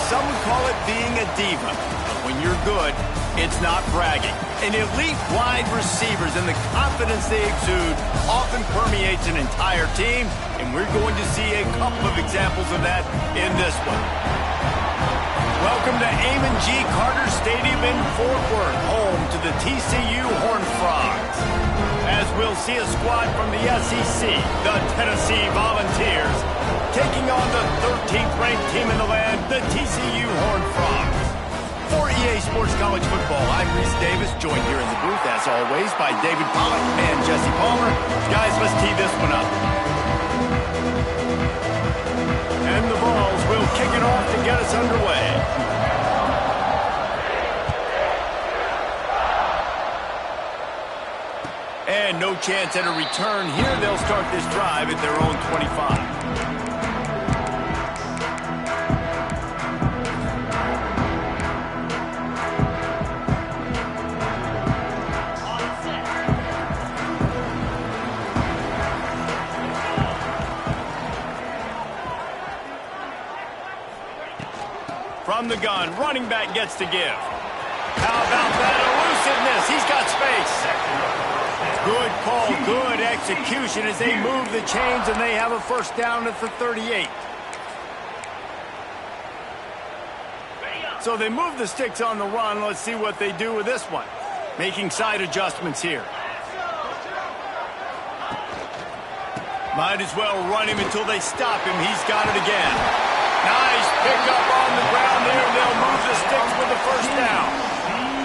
some would call it being a diva. But when you're good, it's not bragging. And elite wide receivers and the confidence they exude often permeates an entire team, and we're going to see a couple of examples of that in this one. Welcome to Amon G. Carter Stadium in Fort Worth, home to the TCU Horned Frogs. As we'll see a squad from the SEC, the Tennessee Volunteers, taking on the 13th ranked team in the land, the TCU Horned Frogs. For EA Sports College Football, I'm Reese Davis, joined here in the booth, as always, by David Pollack and Jesse Palmer. Guys, let's tee this one up. And the Vols will kick it off to get us underway. And no chance at a return here. They'll start this drive at their own 25. From the gun, running back gets to give. How about that elusiveness? He's got space. Good call, good execution as they move the chains and they have a first down at the 38. So they move the sticks on the run. Let's see what they do with this one. Making side adjustments here. Might as well run him until they stop him. He's got it again. Nice pickup on the ground there. They'll move the sticks with the first down.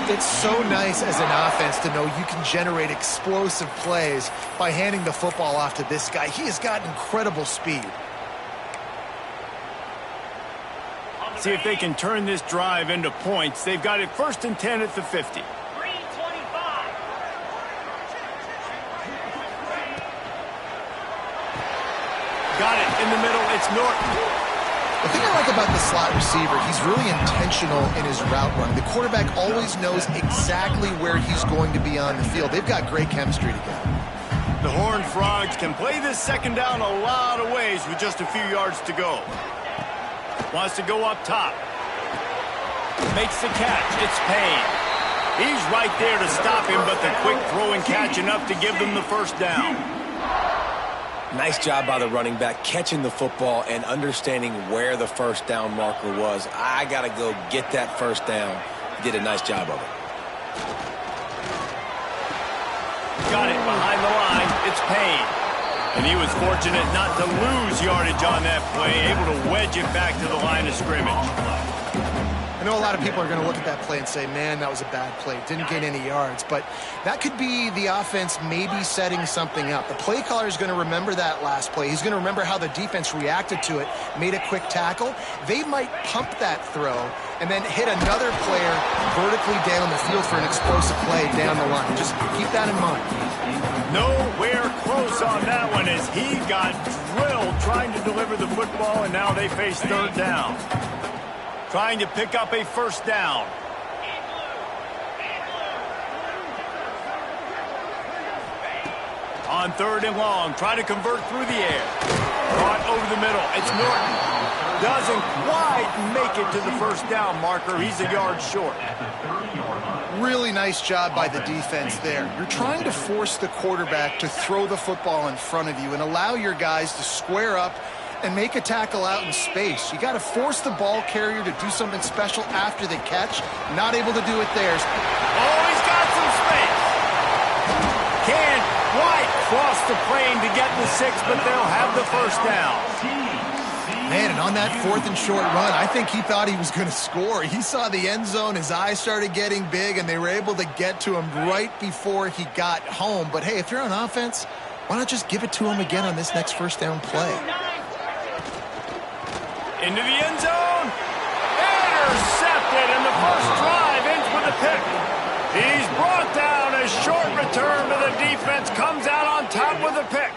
It's so nice as an offense to know you can generate explosive plays by handing the football off to this guy. He has got incredible speed. See if they can turn this drive into points. They've got it 1st and 10 at the 50. Got it in the middle. It's Norton. The thing I like about the slot receiver, he's really intentional in his route run. The quarterback always knows exactly where he's going to be on the field. They've got great chemistry together. The Horned Frogs can play this second down a lot of ways with just a few yards to go. Wants to go up top. Makes the catch. It's Payne. He's right there to stop him, but the quick throw and catch enough to give them the first down. Nice job by the running back catching the football and understanding where the first down marker was. I got to go get that first down. He did a nice job of it. Got it behind the line. It's Payne. And he was fortunate not to lose yardage on that play, able to wedge it back to the line of scrimmage. I know a lot of people are going to look at that play and say, man, that was a bad play. Didn't gain any yards. But that could be the offense maybe setting something up. The play caller is going to remember that last play. He's going to remember how the defense reacted to it, made a quick tackle. They might pump that throw and then hit another player vertically down the field for an explosive play down the line. Just keep that in mind. Nowhere close on that one as he got drilled trying to deliver the football, and now they face third down. Trying to pick up a first down. On 3rd and long, trying to convert through the air. Brought over the middle. It's Norton. Doesn't quite make it to the first down marker. He's a yard short. Really nice job by the defense there. You're trying to force the quarterback to throw the football in front of you and allow your guys to square up and make a tackle out in space. You got to force the ball carrier to do something special after the catch. Not able to do it there. Oh, he's got some space. Can't quite cross the plane to get the 6, but they'll have the first down. Man, and on that 4th and short run, I think he thought he was going to score. He saw the end zone, his eyes started getting big, and they were able to get to him right before he got home. But hey, if you're on offense, why not just give it to him again on this next first down play? Into the end zone. Intercepted, and the first drive ends with a pick. He's brought down. A short return to the defense. Comes out on top with a pick.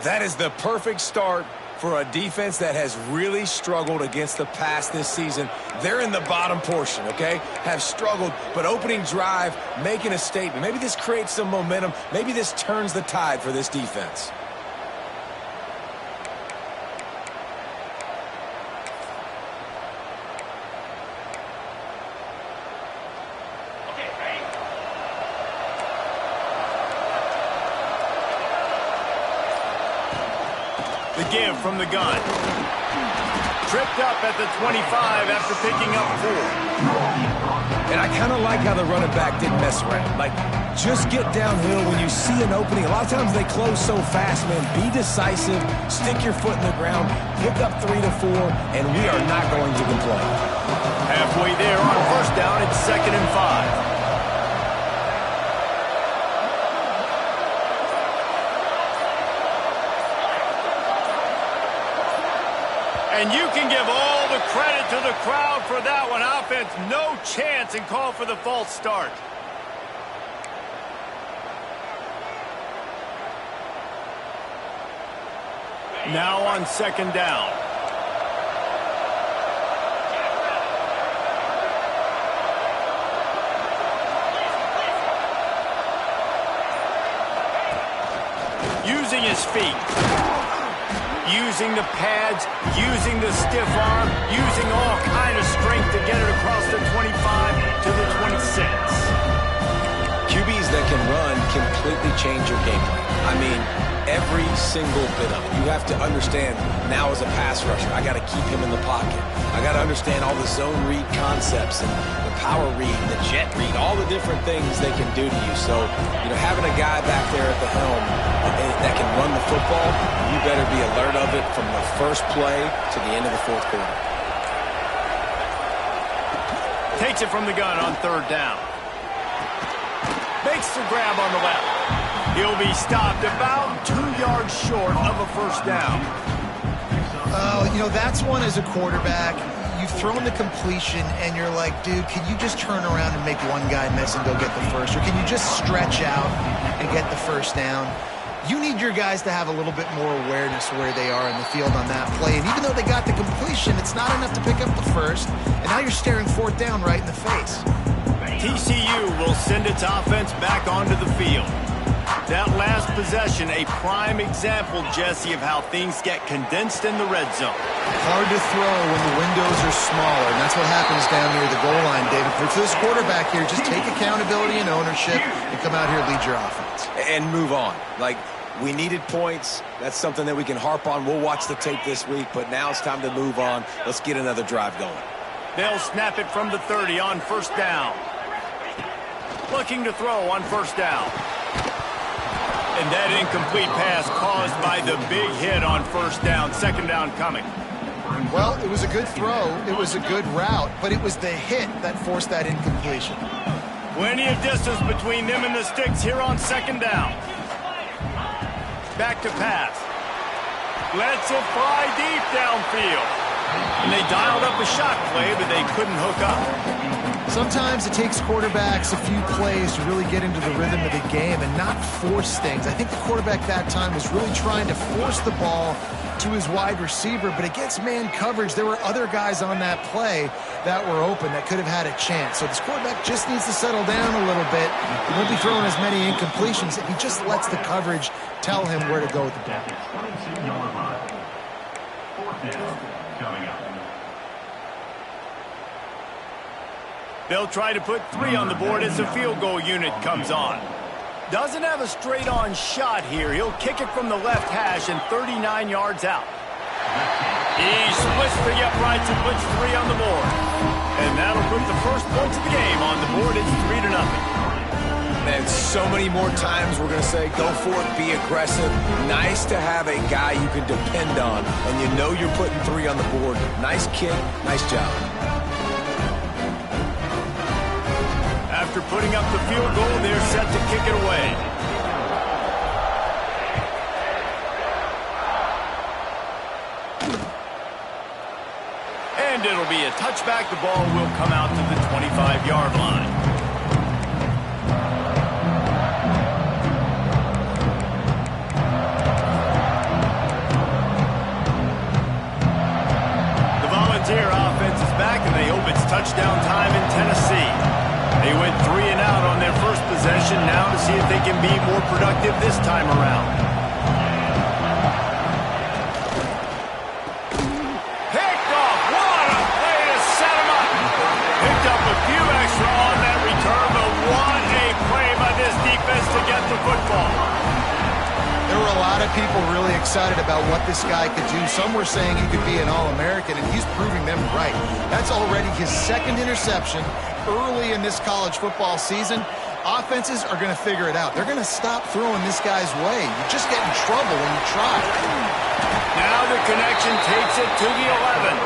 That is the perfect start for a defense that has really struggled against the pass this season. They're in the bottom portion, okay? Have struggled, but opening drive, making a statement. Maybe this creates some momentum. Maybe this turns the tide for this defense. give from the gun. Tripped up at the 25 after picking up 4. And I kind of like how the running back didn't mess around. Like, just get downhill when you see an opening. A lot of times they close so fast, man. Be decisive, stick your foot in the ground, pick up 3 to 4, and we are not going to complain. Halfway there on first down, it's 2nd and 5. And you can give all the credit to the crowd for that one. Offense, no chance, and call for the false start. Now on 2nd down. Using his feet. Using the pads, using the stiff arm, using all kind of strength to get it across the 25 to the 26. QBs that can run completely change your game plan. I mean, every single bit of it. You have to understand now as a pass rusher, I got to keep him in the pocket. I got to understand all the zone read concepts and the power read, the jet read, all the different things they can do to you. So, having a guy back there at the helm that can run the football, you better be alert of it from the first play to the end of the 4th quarter. Takes it from the gun on 3rd down. Makes the grab on the left. He'll be stopped about 2 yards short of a 1st down. That's one as a quarterback. You've thrown the completion, and you're like, dude, can you just turn around and make one guy miss and go get the first? Or can you just stretch out and get the 1st down? You need your guys to have a little bit more awareness where they are in the field on that play. And even though they got the completion, it's not enough to pick up the 1st. And now you're staring 4th down right in the face. TCU will send its offense back onto the field. That last possession, a prime example, Jesse, of how things get condensed in the red zone. Hard to throw when the windows are smaller, and that's what happens down near the goal line, David. For this quarterback here, just take accountability and ownership and come out here and lead your offense. And move on. Like, we needed points. That's something that we can harp on. We'll watch the tape this week, but now it's time to move on. Let's get another drive going. They'll snap it from the 30 on 1st down. Looking to throw on 1st down. And that incomplete pass caused by the big hit on 1st down. 2nd down coming. Well, it was a good throw. It was a good route, but it was the hit that forced that incompletion. Plenty of distance between them and the sticks here on 2nd down. Back to pass. Lets it fly deep downfield. And they dialed up a shot play, but they couldn't hook up. Sometimes it takes quarterbacks a few plays to really get into the rhythm of the game and not force things. I think the quarterback that time was really trying to force the ball to his wide receiver, but against man coverage, there were other guys on that play that were open that could have had a chance. So this quarterback just needs to settle down a little bit. He won't be throwing as many incompletions if he just lets the coverage tell him where to go with the ball. They'll try to put 3 on the board as the field goal unit comes on. Doesn't have a straight-on shot here. He'll kick it from the left hash and 39 yards out. He splits the uprights and puts 3 on the board. And that'll put the first points of the game on the board. It's 3-0. And so many more times we're going to say, go for it, be aggressive. Nice to have a guy you can depend on, and you know you're putting 3 on the board. Nice kick, nice job. After putting up the field goal, they're set to kick it away. And it'll be a touchback. The ball will come out to the 25-yard line. The Volunteer offense is back, and they hope it's touchdown time in Tennessee. They went 3 and out on their first possession, now to see if they can be more productive this time around. Picked off. What a play to set him up. Picked up a few extra on that return, but what a play by this defense to get the football. There were a lot lot of people really excited about what this guy could do. Some were saying he could be an All-American, and he's proving them right. That's already his second interception early in this college football season. Offenses are going to figure it out. They're going to stop throwing this guy's way. You just get in trouble when you try. Now the connection takes it to the 11.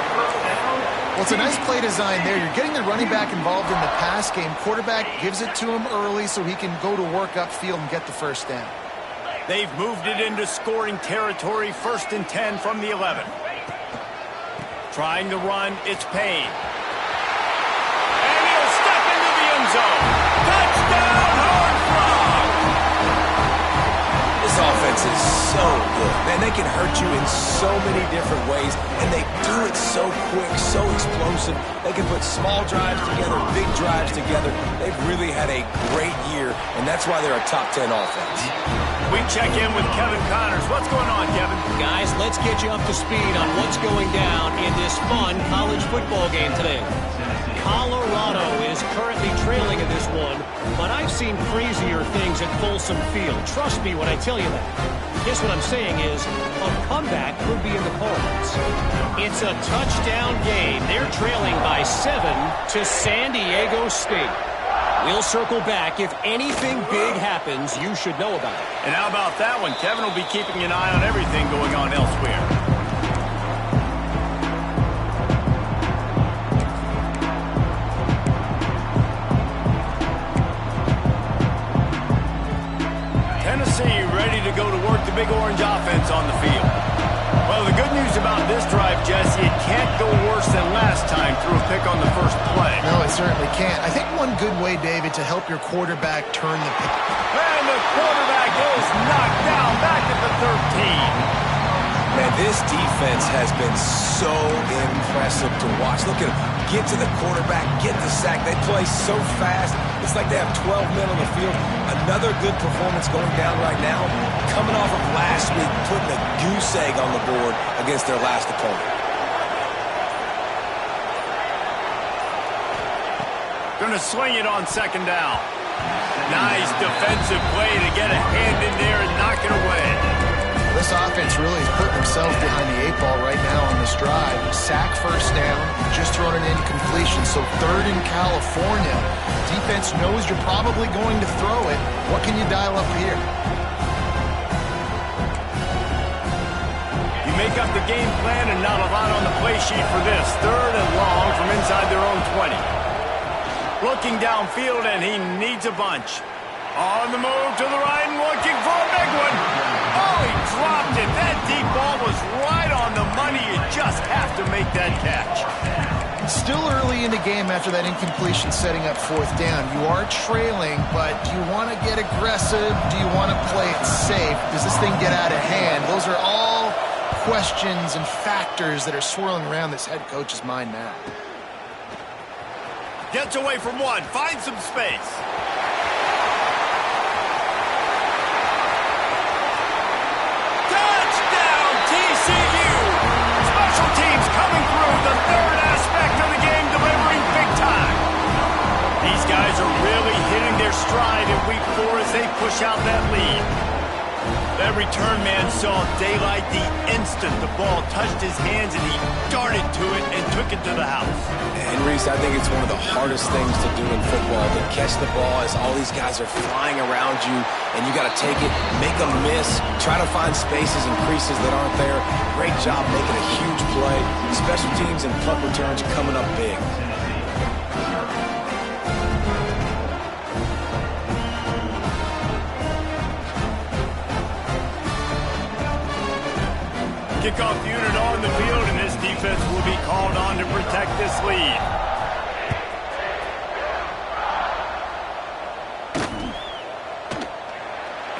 Well, it's a nice play design there. You're getting the running back involved in the pass game. Quarterback gives it to him early so he can go to work upfield and get the first down. They've moved it into scoring territory, 1st and 10 from the 11. Trying to run, it's Payne. And he'll step into the end zone. Touchdown, Hard Frog! This offense is so good. Man, they can hurt you in so many different ways, and they do it so quick, so explosive. They can put small drives together, big drives together. They've really had a great year, and that's why they're a top 10 offense. We check in with Kevin Connors. What's going on, Kevin? Guys, let's get you up to speed on what's going down in this fun college football game today. Colorado is currently trailing in this one, but I've seen crazier things at Folsom Field. Trust me when I tell you that. Guess what I'm saying is a comeback could be in the cards. It's a touchdown game. They're trailing by 7 to San Diego State. We'll circle back. If anything big happens, you should know about it. And how about that one? Kevin will be keeping an eye on everything going on elsewhere. Tennessee ready to go to work the Big Orange offense on the field. Well, the good news about this drive, Jesse, it can't go worse than last time through a pick on the first play. No, it certainly can't. I think one good way, David, to help your quarterback turn the pick. And the quarterback is knocked down back at the 13. Man, this defense has been so impressive to watch. Look at them. Get to the quarterback, get the sack. They play so fast. It's like they have 12 men on the field. Another good performance going down right now. Coming off of last week, putting a goose egg on the board against their last opponent. Going to swing it on 2nd down. Nice defensive play to get a hand in there and knock it away. This offense really is putting themselves behind the 8 ball right now on this drive. Sack, first down, just thrown an incompletion. So 3rd in California. Defense knows you're probably going to throw it. What can you dial up here? You make up the game plan and not a lot on the play sheet for this. 3rd and long from inside their own 20. Looking downfield, and he needs a bunch. On the move to the right and looking for a big one. Oh, he dropped it. That deep ball was right on the money. You just have to make that catch. Still early in the game after that incompletion setting up 4th down. You are trailing, but do you want to get aggressive? Do you want to play it safe? Does this thing get out of hand? Those are all questions and factors that are swirling around this head coach's mind now. Gets away from one. Finds some space. Touchdown, TCU! Special teams coming through. The 3rd aspect of the game, delivering big time. These guys are really hitting their stride in week 4 as they push out that lead. That return man saw daylight the instant the ball touched his hands, and he darted to it and took it to the house. And Reese, I think it's one of the hardest things to do in football, to catch the ball as all these guys are flying around you, and you got to take it, make them miss, try to find spaces and creases that aren't there. Great job making a huge play. Special teams and punt returns coming up big. Kickoff unit on the field, and this defense will be called on to protect this lead.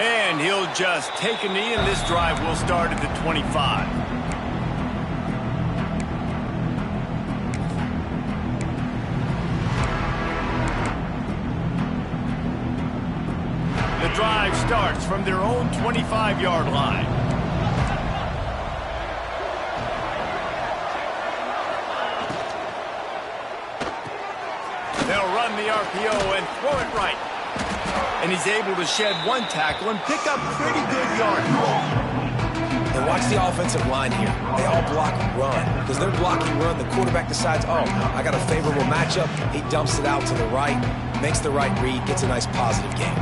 And he'll just take a knee, and this drive will start at the 25. The drive starts from their own 25-yard line. They'll run the RPO and throw it right. And he's able to shed one tackle and pick up pretty good yardage. watch the offensive line here. They all block run. Because they're blocking run, the quarterback decides, oh, I got a favorable matchup. He dumps it out to the right, makes the right read, gets a nice positive gain.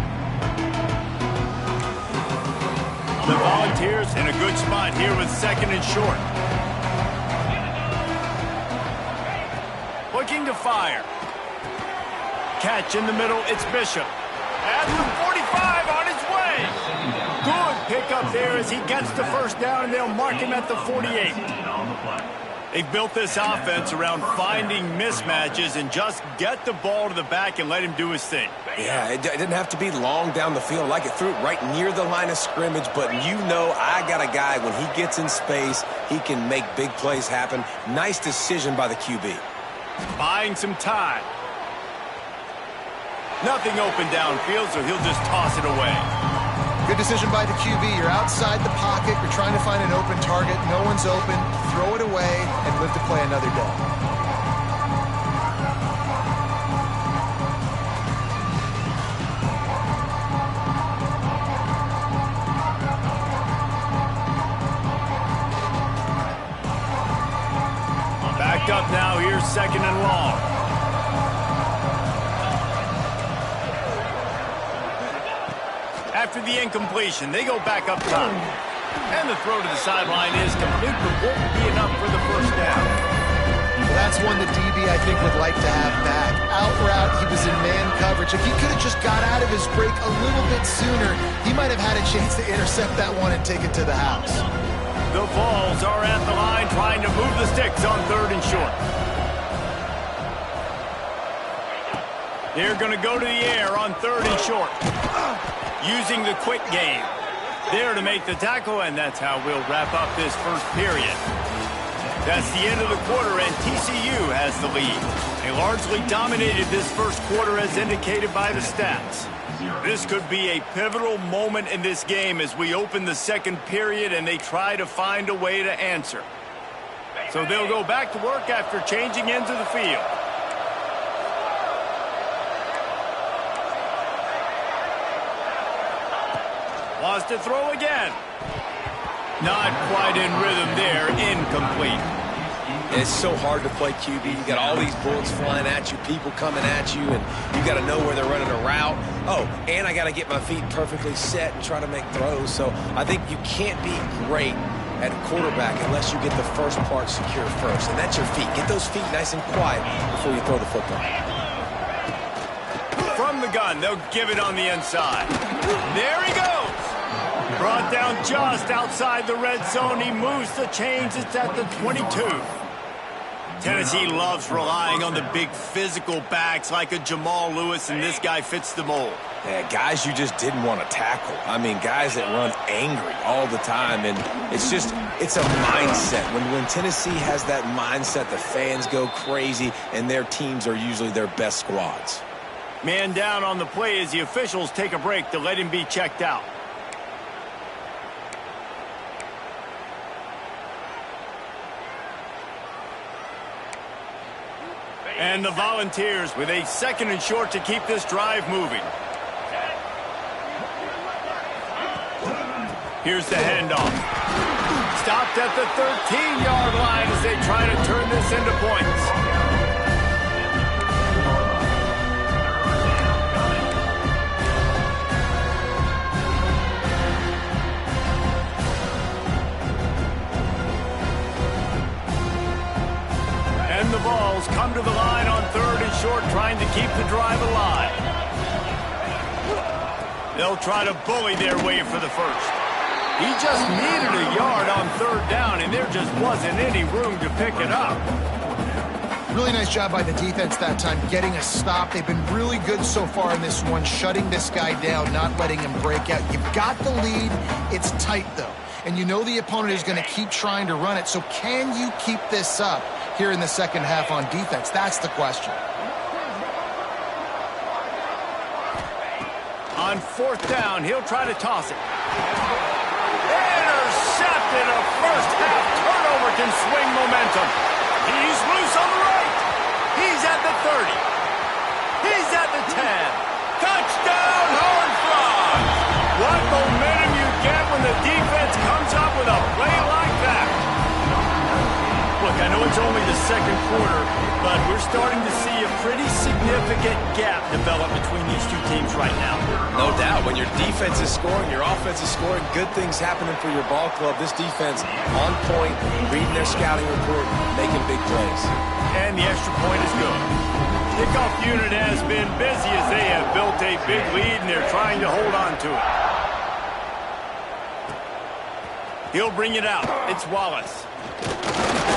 The Volunteers in a good spot here with second and short. Looking to fire. Catch in the middle, it's Bishop. At the 45 on his way. Good pickup there as he gets the first down, and they'll mark him at the 48. They've built this offense around finding mismatches and just get the ball to the back and let him do his thing. Yeah, it didn't have to be long down the field. Like it threw it right near the line of scrimmage, but you know I got a guy, when he gets in space, he can make big plays happen. Nice decision by the QB. Buying some time. Nothing open downfield, so he'll just toss it away. Good decision by the QB. You're outside the pocket. You're trying to find an open target. No one's open. Throw it away and live to play another day. Backed up now. Here's second and long. After the incompletion, they go back up top. And the throw to the sideline is complete, but won't be enough for the first down. Well, that's one the DB, I think, would like to have back. Out route, he was in man coverage. If he could have just got out of his break a little bit sooner, he might have had a chance to intercept that one and take it to the house. The Vols are at the line trying to move the sticks on third and short. They're going to go to the air on third and short. Using the quick game. There to make the tackle, and that's how we'll wrap up this first period. That's the end of the quarter, and TCU has the lead. They largely dominated this first quarter as indicated by the stats. This could be a pivotal moment in this game as we open the second period and they try to find a way to answer. So they'll go back to work after changing into the field. Wants to throw again. Not quite in rhythm there. Incomplete. It's so hard to play QB. You got all these bullets flying at you, people coming at you, and you got to know where they're running a route. Oh, and I got to get my feet perfectly set and try to make throws. So I think you can't be great at quarterback unless you get the first part secure first, and that's your feet. Get those feet nice and quiet before you throw the football. From the gun, they'll give it on the inside. There he goes. Brought down just outside the red zone. He moves the chains. It's at the 22. Tennessee loves relying on the big physical backs like a Jamal Lewis, and this guy fits the mold. Yeah, guys you just didn't want to tackle. I mean, guys that run angry all the time, and it's a mindset. When Tennessee has that mindset, the fans go crazy, and their teams are usually their best squads. Man down on the play as the officials take a break to let him be checked out. And the Volunteers with a second and short to keep this drive moving. Here's the handoff. Stopped at the 13-yard line as they try to turn this into points. And the Vols come to the line on third and short, trying to keep the drive alive. They'll try to bully their way for the first. He just needed a yard on third down, and there just wasn't any room to pick it up. Really nice job by the defense that time, getting a stop. They've been really good so far in this one, shutting this guy down, not letting him break out. You've got the lead. It's tight, though. And you know the opponent is going to keep trying to run it. So can you keep this up here in the second half on defense? That's the question. On fourth down, he'll try to toss it. Intercepted. A first half turnover can swing momentum. He's loose on the right. He's at the 30. He's at the 10. Touchdown, Horned Frogs. What momentum you get when the defense comes up with a play second quarter, but we're starting to see a pretty significant gap develop between these two teams right now. No doubt. When your defense is scoring, your offense is scoring, good things happening for your ball club. This defense on point, reading their scouting report, making big plays. And the extra point is good. Kickoff unit has been busy as they have built a big lead, and they're trying to hold on to it. He'll bring it out. It's Wallace.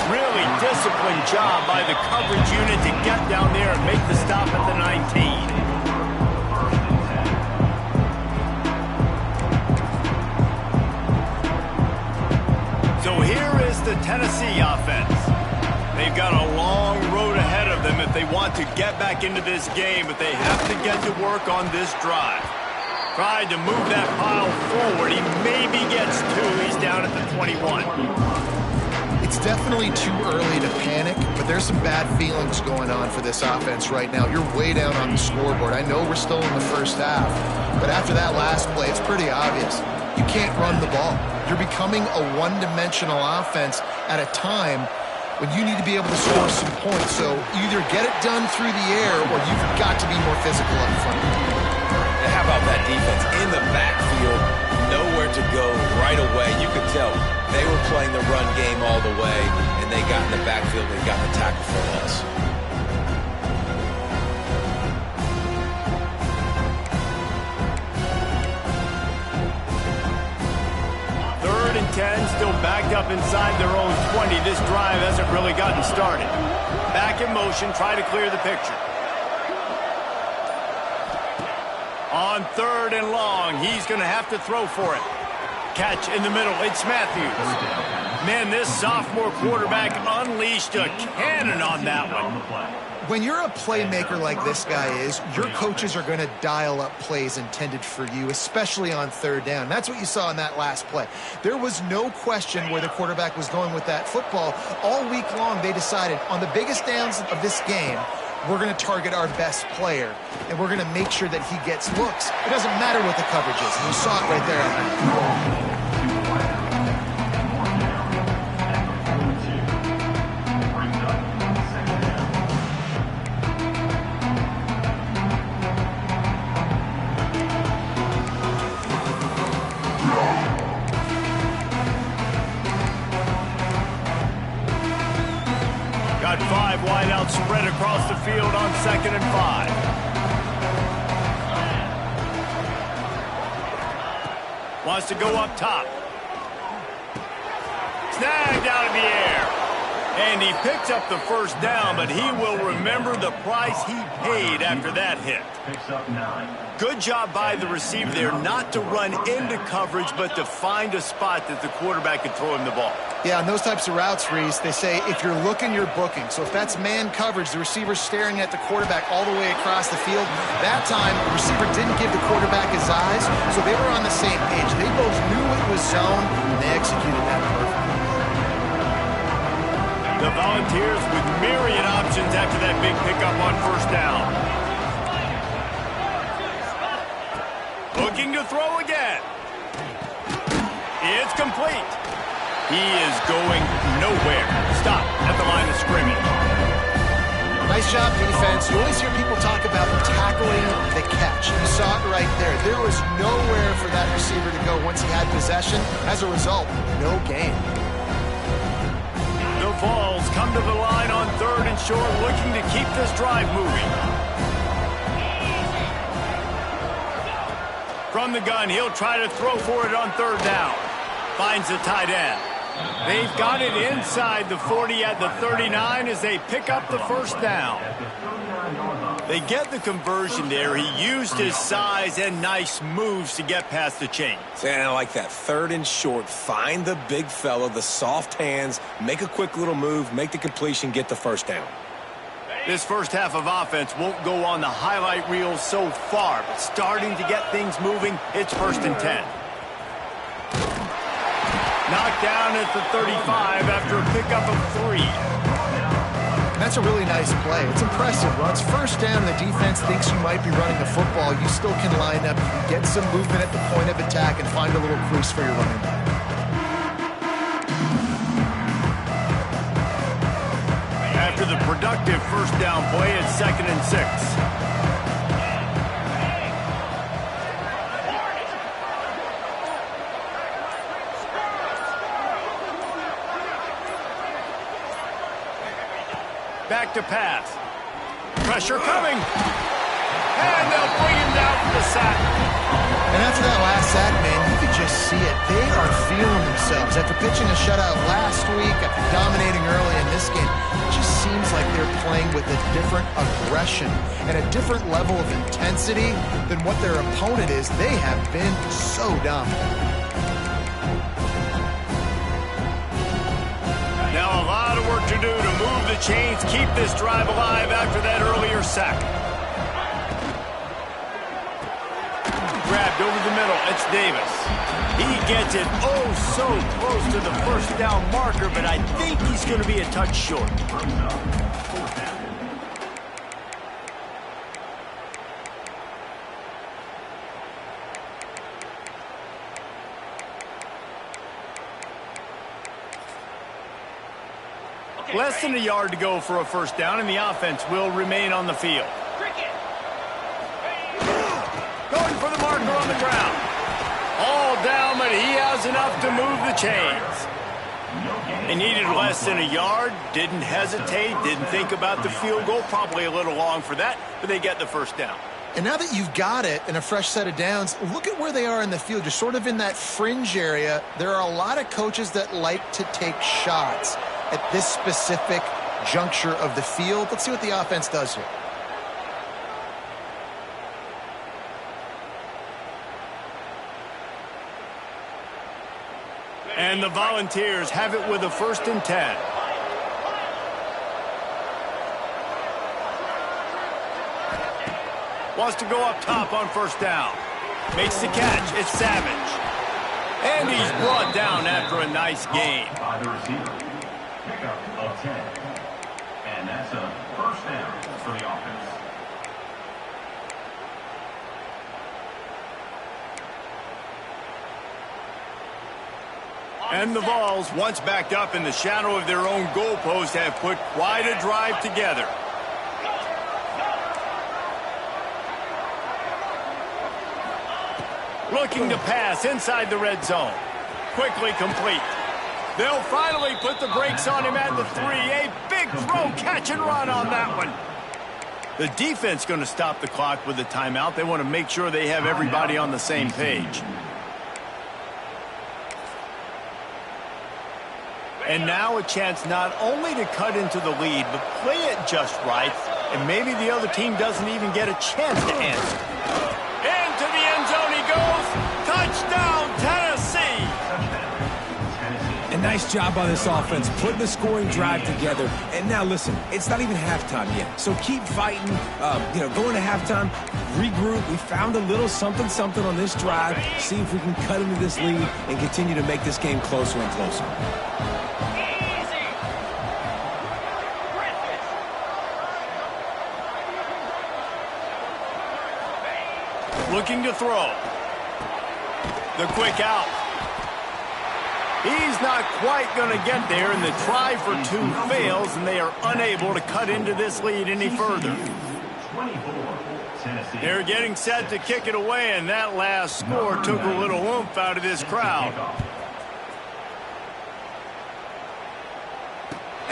Really disciplined job by the coverage unit to get down there and make the stop at the 19. So here is the Tennessee offense. They've got a long road ahead of them if they want to get back into this game, but they have to get to work on this drive. Tried to move that pile forward. He maybe gets two. He's down at the 21. It's definitely too early to panic, but there's some bad feelings going on for this offense right now. You're way down on the scoreboard. I know we're still in the first half, but after that last play, it's pretty obvious. You can't run the ball. You're becoming a one-dimensional offense at a time when you need to be able to score some points. So either get it done through the air or you've got to be more physical up front. How about that defense in the backfield, nowhere to go right away? You could tell they were playing the run game all the way, and they got in the backfield and got the tackle for a loss. Third and 10, still backed up inside their own 20. This drive hasn't really gotten started. Back in motion, try to clear the picture. On third and long, he's going to have to throw for it. Catch in the middle, it's Matthews. Man, this sophomore quarterback unleashed a cannon on that one. When you're a playmaker like this guy is, your coaches are going to dial up plays intended for you, especially on third down. That's what you saw in that last play. There was no question where the quarterback was going with that football. All week long, they decided on the biggest downs of this game, we're going to target our best player, and we're going to make sure that he gets looks. It doesn't matter what the coverage is. You saw it right there on that. Got 5 wide out spread across the field on 2nd and 5. Wants to go up top. Snagged out of the air. And he picks up the first down, but he will remember the price he paid after that hit. Good job by the receiver there not to run into coverage, but to find a spot that the quarterback could throw him the ball. Yeah, on those types of routes, Reese, they say if you're looking, you're booking. So if that's man coverage, the receiver's staring at the quarterback all the way across the field. That time, the receiver didn't give the quarterback his eyes, so they were on the same page. They both knew it was zone, and they executed that perfectly. The Volunteers with myriad options after that big pickup on first down. Looking to throw again. It's complete. He is going nowhere. Stop at the line of scrimmage. Nice job, defense. You always hear people talk about tackling the catch. You saw it right there. There was nowhere for that receiver to go once he had possession. As a result, no gain. The Vols come to the line on 3rd and short, looking to keep this drive moving. From the gun, he'll try to throw for it on 3rd down. Finds the tight end. They've got it inside the 40 at the 39 as they pick up the first down. They get the conversion there. He used his size and nice moves to get past the chains. And I like that 3rd and short. Find the big fella, the soft hands, make a quick little move, make the completion, get the first down. This first half of offense won't go on the highlight reel so far, but starting to get things moving, it's 1st and 10. Knocked down at the 35 after a pickup of 3. That's a really nice play. It's impressive. Once first down, the defense thinks you might be running the football. You still can line up, get some movement at the point of attack, and find a little crease for your running back. productive first down play at 2nd and 6. Back to pass. Pressure coming. And they'll bring him down for the sack. And after that last sack, man, you could just see it. They are feeling themselves. After pitching a shutout last week, after dominating early in this game, it just seems like they're playing with a different aggression and a different level of intensity than what their opponent is. They have been so dominant. Now a lot of work to do to move the chains, keep this drive alive after that earlier sack. Grabbed over the middle, it's Davis. He gets it oh so close to the first down marker, but I think he's going to be a touch short. Less than a yard to go for a first down, and the offense will remain on the field. Going for the marker on the ground. All down, but he has enough to move the chains. They needed less than a yard, didn't hesitate, didn't think about the field goal. Probably a little long for that, but they get the first down. And now that you've got it and a fresh set of downs, look at where they are in the field. You're sort of in that fringe area. There are a lot of coaches that like to take shots at this specific juncture of the field. Let's see what the offense does here. And the Volunteers have it with a 1st and 10. Wants to go up top on first down. Makes the catch. It's Savage. And he's brought down after a nice gain. By the receiver. Pickup of 10. And that's a first down for the offense. And the Vols, once backed up in the shadow of their own goalpost, have put quite a drive together. Looking to pass inside the red zone. Quickly complete. They'll finally put the brakes on him at the 3. A big throw, catch and run on that one. The defense going to stop the clock with a timeout. They want to make sure they have everybody on the same page. And now a chance not only to cut into the lead, but play it just right, and maybe the other team doesn't even get a chance to answer. Into the end zone he goes. Touchdown, Tennessee! A nice job by this offense, putting the scoring drive together. And now, listen, it's not even halftime yet. So keep fighting, going to halftime, regroup. We found a little something on this drive. See if we can cut into this lead and continue to make this game closer and closer. Looking to throw. The quick out. He's not quite going to get there, and the try for 2 fails, and they are unable to cut into this lead any further. They're getting set to kick it away, and that last score took a little oomph out of this crowd.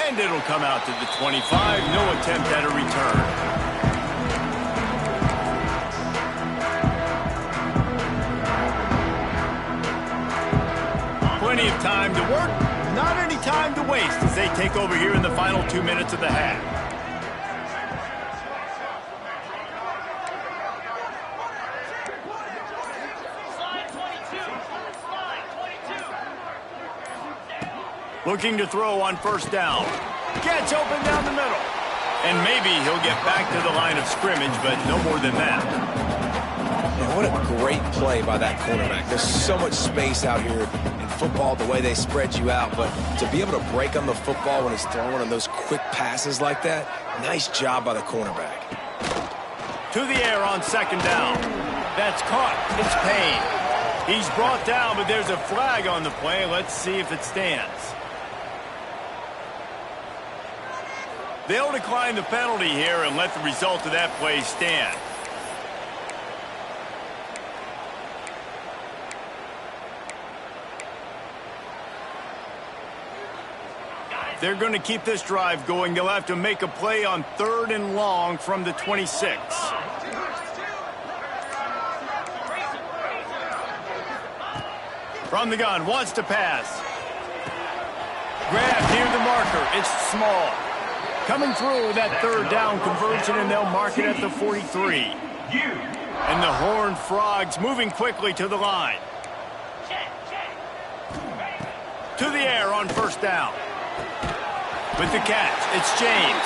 And it'll come out to the 25. No attempt at a return. Plenty of time to work, not any time to waste as they take over here in the final 2 minutes of the half. Looking to throw on first down. Gets open down the middle. And maybe he'll get back to the line of scrimmage, but no more than that. Man, what a great play by that cornerback. There's so much space out here in football, the way they spread you out, but to be able to break on the football when it's thrown on those quick passes like that, nice job by the cornerback. To the air on second down. That's caught. It's Payne. He's brought down, but there's a flag on the play. Let's see if it stands. They'll decline the penalty here and let the result of that play stand. They're going to keep this drive going. They'll have to make a play on 3rd and long from the 26. From the gun, wants to pass. Grab near the marker. It's small. Coming through that 3rd down conversion, and they'll mark it at the 43. And the Horned Frogs moving quickly to the line. To the air on 1st down. With the catch, it's James.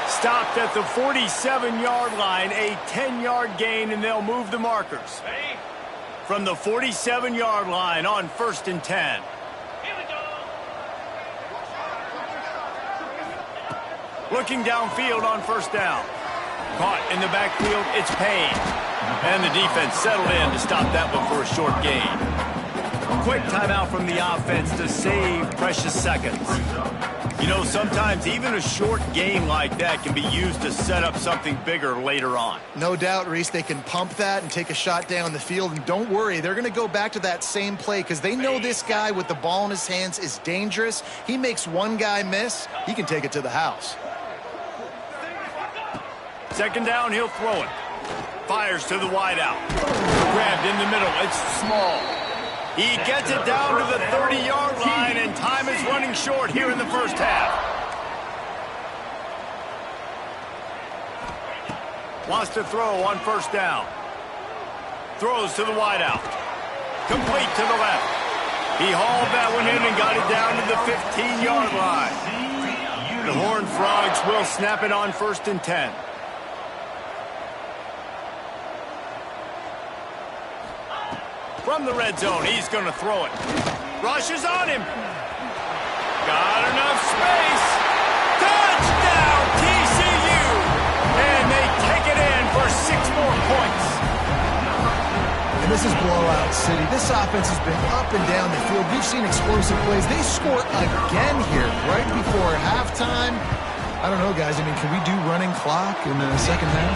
Stopped at the 47-yard line, a 10-yard gain, and they'll move the markers. From the 47-yard line on 1st and 10. Looking downfield on 1st down. Caught in the backfield, it's Payne. And the defense settled in to stop that one for a short gain. Quick timeout from the offense to save precious seconds. You know, sometimes even a short gain like that can be used to set up something bigger later on. No doubt, Reese, they can pump that and take a shot down the field. And don't worry, they're going to go back to that same play because they know this guy with the ball in his hands is dangerous. He makes one guy miss, he can take it to the house. 2nd down, he'll throw it. Fires to the wideout. Grabbed in the middle, it's small. He gets it down to the 30-yard line, and time is running short here in the 1st half. Wants to throw on 1st down. Throws to the wideout. Complete to the left. He hauled that one in and got it down to the 15-yard line. The Horned Frogs will snap it on 1st and 10. From the red zone, he's going to throw it. Rushes on him. Got enough space. Touchdown, TCU! And they take it in for 6 more points. And this is blowout city. This offense has been up and down the field. We've seen explosive plays. They score again here right before halftime. I don't know, guys. I mean, can we do running clock in the 2nd half?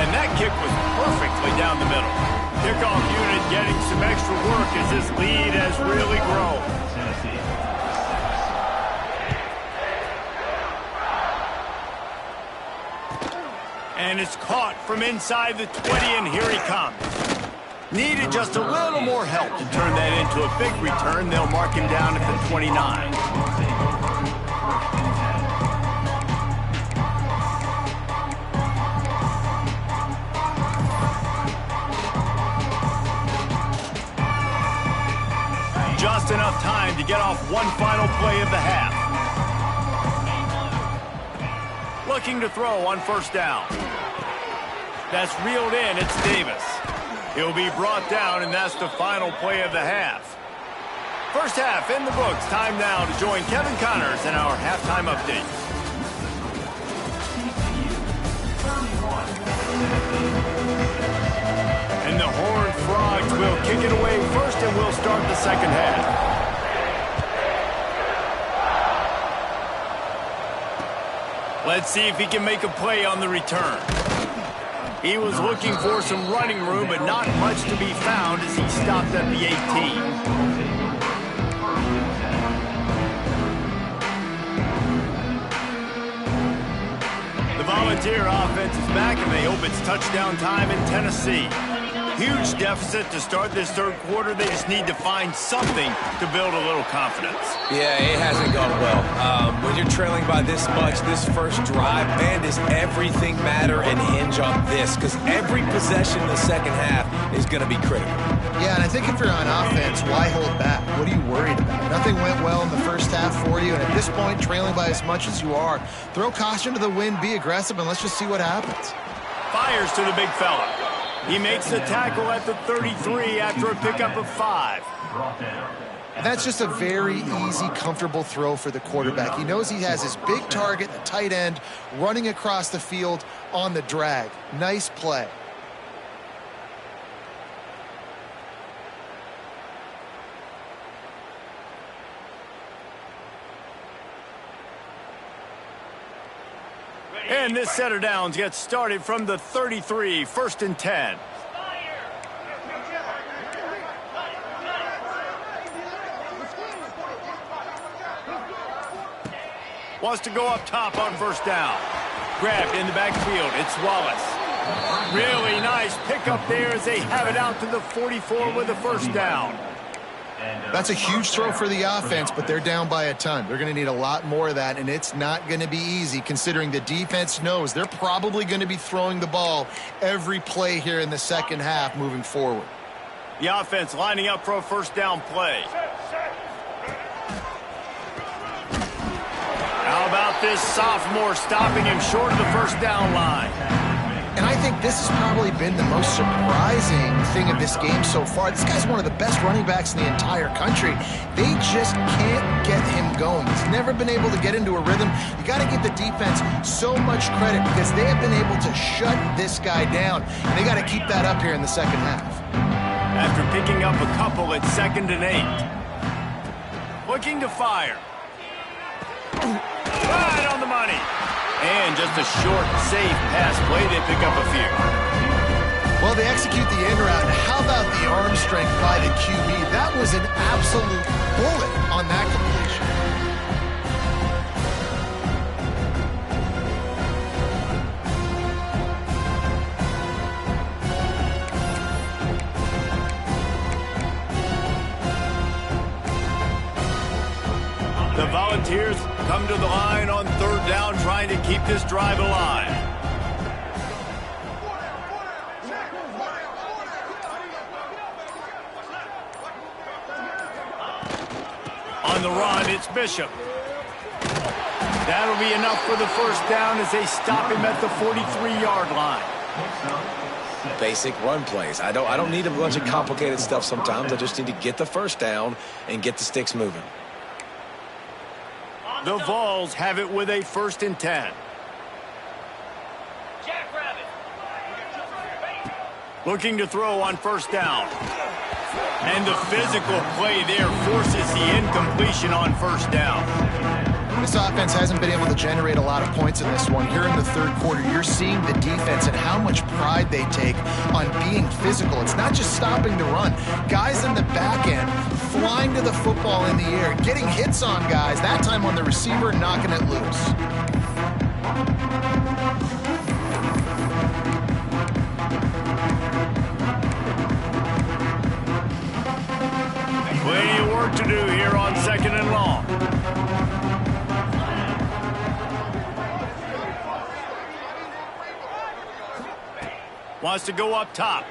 And that kick was perfectly down the middle. Kickoff unit getting some extra work as this lead has really grown. And it's caught from inside the 20, and here he comes. Needed just a little more help to turn that into a big return. They'll mark him down at the 29. Just enough time to get off one final play of the half. Looking to throw on 1st down. That's reeled in, it's Davis. He'll be brought down, and that's the final play of the half. 1st half in the books. Time now to join Kevin Connors in our halftime update. And the Horned Frogs will kick it away first, and we'll start the 2nd half. Let's see if he can make a play on the return. He was looking for some running room, but not much to be found as he stopped at the 18. The Volunteer offense is back, and they hope it's touchdown time in Tennessee. Huge deficit to start this 3rd quarter. They just need to find something to build a little confidence. Yeah, it hasn't gone well. When you're trailing by this much, this first drive, man, does everything matter and hinge on this? Because every possession in the 2nd half is going to be critical. Yeah, and I think if you're on offense, why hold back? What are you worried about? Nothing went well in the 1st half for you, and at this point, trailing by as much as you are, throw caution to the wind, be aggressive, and let's just see what happens. Fires to the big fella. He makes the tackle at the 33 after a pickup of 5. That's just a very easy, comfortable throw for the quarterback. He knows he has his big target, the tight end, running across the field on the drag. Nice play. And this set of downs gets started from the 33, 1st and 10. Wants to go up top on 1st down. Grabbed in the backfield. It's Wallace. Really nice pickup there as they have it out to the 44 with a 1st down. That's a huge throw for the offense, but they're down by a ton. They're going to need a lot more of that, and it's not going to be easy considering the defense knows they're probably going to be throwing the ball every play here in the second half moving forward. The offense lining up for a 1st down play. How about this sophomore stopping him short of the 1st down line? And I think this has probably been the most surprising thing of this game so far. This guy's one of the best running backs in the entire country. They just can't get him going. He's never been able to get into a rhythm. You got to give the defense so much credit because they have been able to shut this guy down. And they got to keep that up here in the second half. After picking up a couple at 2nd and 8. Looking to fire. Right on the money. And just a short, safe pass play. They pick up a few. Well, they execute the in route. How about the arm strength by the QB? That was an absolute bullet on that completion. The Volunteers come to the line on 3rd down, trying to keep this drive alive. On the run, it's Bishop. That'll be enough for the 1st down as they stop him at the 43-yard line. Basic run plays. I don't need a bunch of complicated stuff sometimes. I just need to get the 1st down and get the sticks moving. The Vols have it with a 1st and 10. Looking to throw on 1st down. And the physical play there forces the incompletion on 1st down. This offense hasn't been able to generate a lot of points in this one. Here in the 3rd quarter, you're seeing the defense and how much pride they take on being physical. It's not just stopping the run. Guys in the back end flying to the football in the air, getting hits on guys, that time on the receiver, knocking it loose. Plenty of work to do here on 2nd and long. Wants to go up top.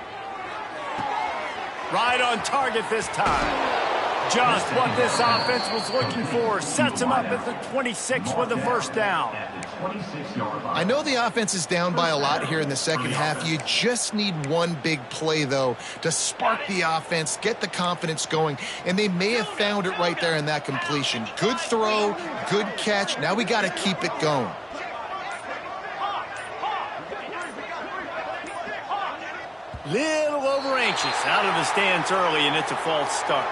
Right on target this time. Just what this offense was looking for. Sets him up at the 26 with the 1st down. I know the offense is down by a lot here in the second half. You just need one big play, though, to spark the offense, get the confidence going, and they may have found it right there in that completion. Good throw, good catch. Now we got to keep it going. Little over anxious out of the stands early, and it's a false start.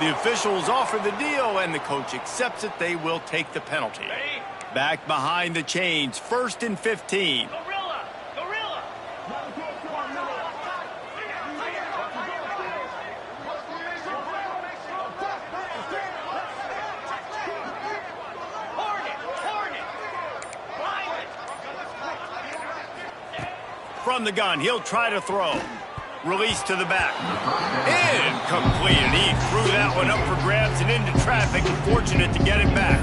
The officials offer the deal, and the coach accepts it. They will take the penalty. Back behind the chains, 1st and 15. From the gun, he'll try to throw. Release to the back. Incomplete, and he threw that one up for grabs and into traffic. Fortunate to get it back.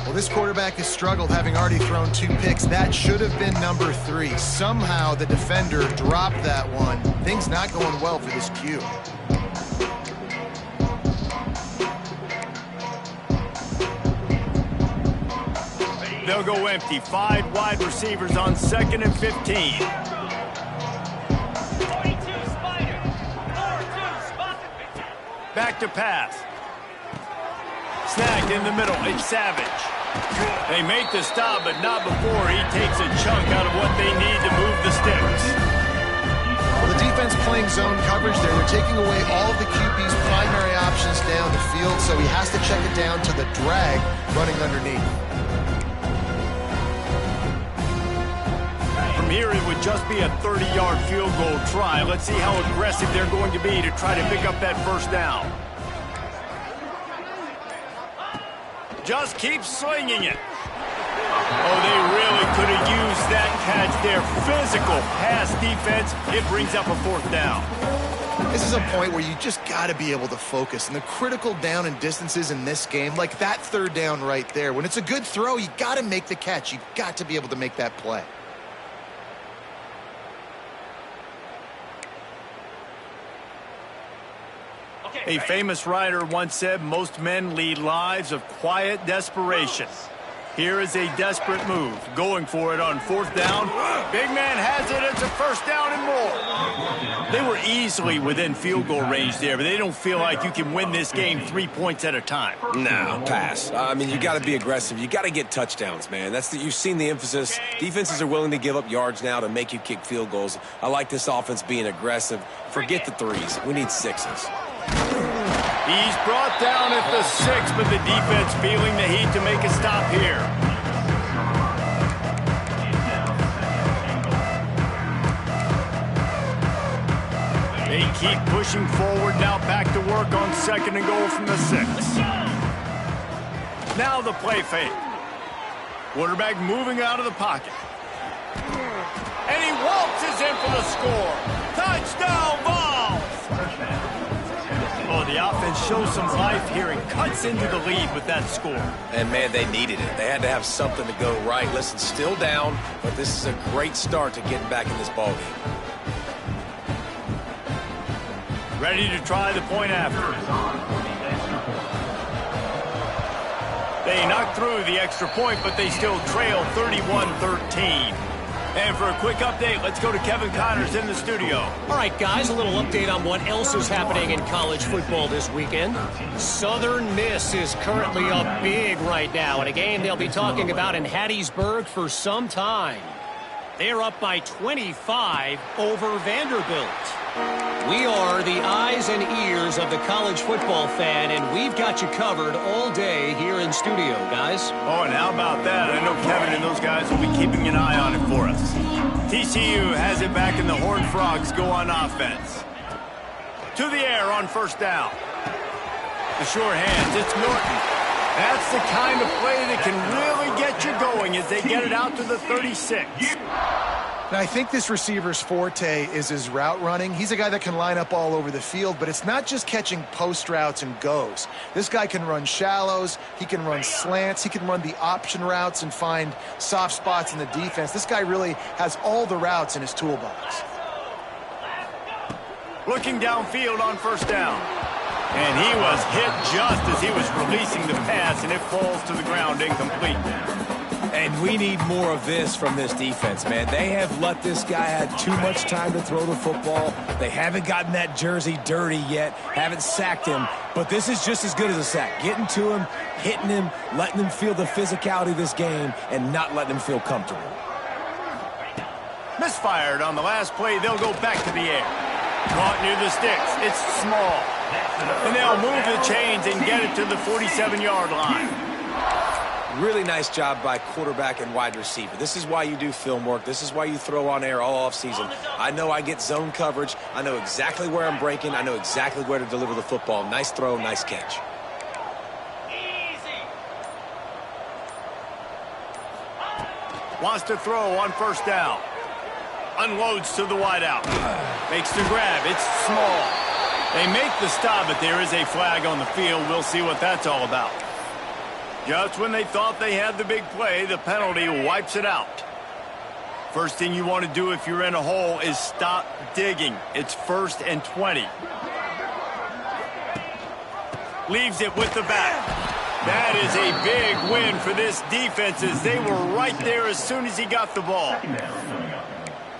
Well, this quarterback has struggled, having already thrown 2 picks. That should have been number 3. Somehow the defender dropped that one. Things not going well for this Q. They'll go empty. 5 wide receivers on 2nd and 15. Back to pass. Snagged in the middle. It's Savage. They make the stop, but not before he takes a chunk out of what they need to move the sticks. Well, the defense playing zone coverage there. They're taking away all of the QB's primary options down the field, so he has to check it down to the drag running underneath. from here, it would just be a 30-yard field goal try. Let's see how aggressive they're going to be to try to pick up that first down. Just keep slinging it. Oh, they really could have used that catch there. Physical pass defense. It brings up a fourth down. This is a point where you just got to be able to focus. And the critical down and distances in this game, like that third down right there, when it's a good throw, you got to make the catch. You've got to be able to make that play. A famous writer once said, most men lead lives of quiet desperation. Here is a desperate move, going for it on fourth down. Big man has it. It's a first down and more. They were easily within field goal range there, but they don't feel like you can win this game 3 points at a time. Nah, pass. I mean, you got to be aggressive. You got to get touchdowns, man. You've seen the emphasis. Defenses are willing to give up yards now to make you kick field goals. I like this offense being aggressive. Forget the threes. We need sixes. He's brought down at the 6, but the defense feeling the heat to make a stop here. They keep pushing forward, now back to work on second and goal from the 6. Now the play fake. Quarterback moving out of the pocket. And he waltzes in for the score. Touchdown, Vols! Oh, the offense shows some life here and cuts into the lead with that score. And, man, they needed it. They had to have something to go right. Listen, still down, but this is a great start to getting back in this ballgame. Ready to try the point after. They knocked through the extra point, but they still trail 31-13. And for a quick update, let's go to Kevin Connors in the studio. All right, guys, a little update on what else is happening in college football this weekend. Southern Miss is currently up big right now in a game they'll be talking about in Hattiesburg for some time. They're up by 25 over Vanderbilt. We are the eyes and ears of the college football fan, and we've got you covered all day here in studio, guys. Oh, and how about that? I know Kevin and those guys will be keeping an eye on it for us. TCU has it back, and the Horned Frogs go on offense. To the air on first down. The sure hands, it's Norton. That's the kind of play that can really get you going as they get it out to the 36. Now, I think this receiver's forte is his route running. He's a guy that can line up all over the field, but it's not just catching post routes and goes. This guy can run shallows, he can run slants, he can run the option routes and find soft spots in the defense. This guy really has all the routes in his toolbox. Looking downfield on first down. And he was hit just as he was releasing the pass, and it falls to the ground incomplete. And we need more of this from this defense, man. They have let this guy have too much time to throw the football. They haven't gotten that jersey dirty yet, haven't sacked him. But this is just as good as a sack. Getting to him, hitting him, letting him feel the physicality of this game, and not letting him feel comfortable. Misfired on the last play. They'll go back to the air. Caught near the sticks. It's small. And they'll move the chains and get it to the 47-yard line. Really nice job by quarterback and wide receiver. This is why you do film work. This is why you throw on air all offseason. I know I get zone coverage. I know exactly where I'm breaking. I know exactly where to deliver the football. Nice throw, nice catch. Wants to throw on first down. Unloads to the wideout. Makes the grab. It's small. They make the stop, but there is a flag on the field. We'll see what that's all about. Just when they thought they had the big play, the penalty wipes it out. First thing you want to do if you're in a hole is stop digging. It's 1st and 20. Leaves it with the back. That is a big win for this defense as they were right there as soon as he got the ball.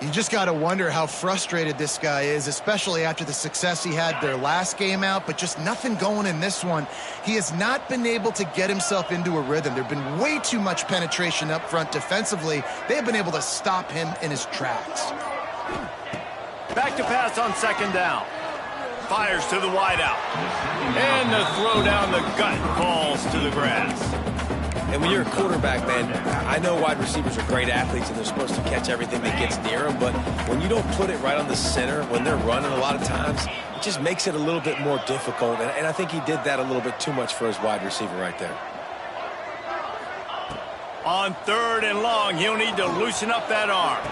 You just got to wonder how frustrated this guy is, especially after the success he had their last game out, but just nothing going in this one. He has not been able to get himself into a rhythm. There's been way too much penetration up front defensively. They've been able to stop him in his tracks. Back to pass on second down. Fires to the wideout. And the throw down the gut falls to the grass. And when you're a quarterback, man, I know wide receivers are great athletes and they're supposed to catch everything that gets near them, but when you don't put it right on the center, when they're running a lot of times, it just makes it a little bit more difficult. And I think he did that a little bit too much for his wide receiver right there. On 3rd and long, he'll need to loosen up that arm.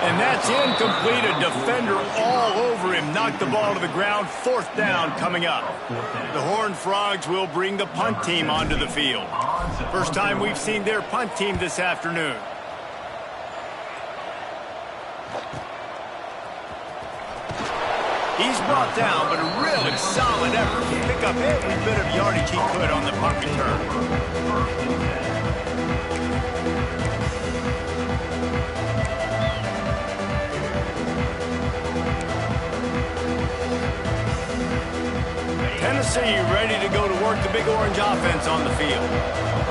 And that's incomplete. A defender all over him. Knocked the ball to the ground. 4th down coming up. The Horned Frogs will bring the punt team onto the field. First time we've seen their punt team this afternoon. He's brought down, but a really solid effort to pick up every bit of yardage he could on the punt return. Tennessee ready to go to work the Big Orange offense on the field.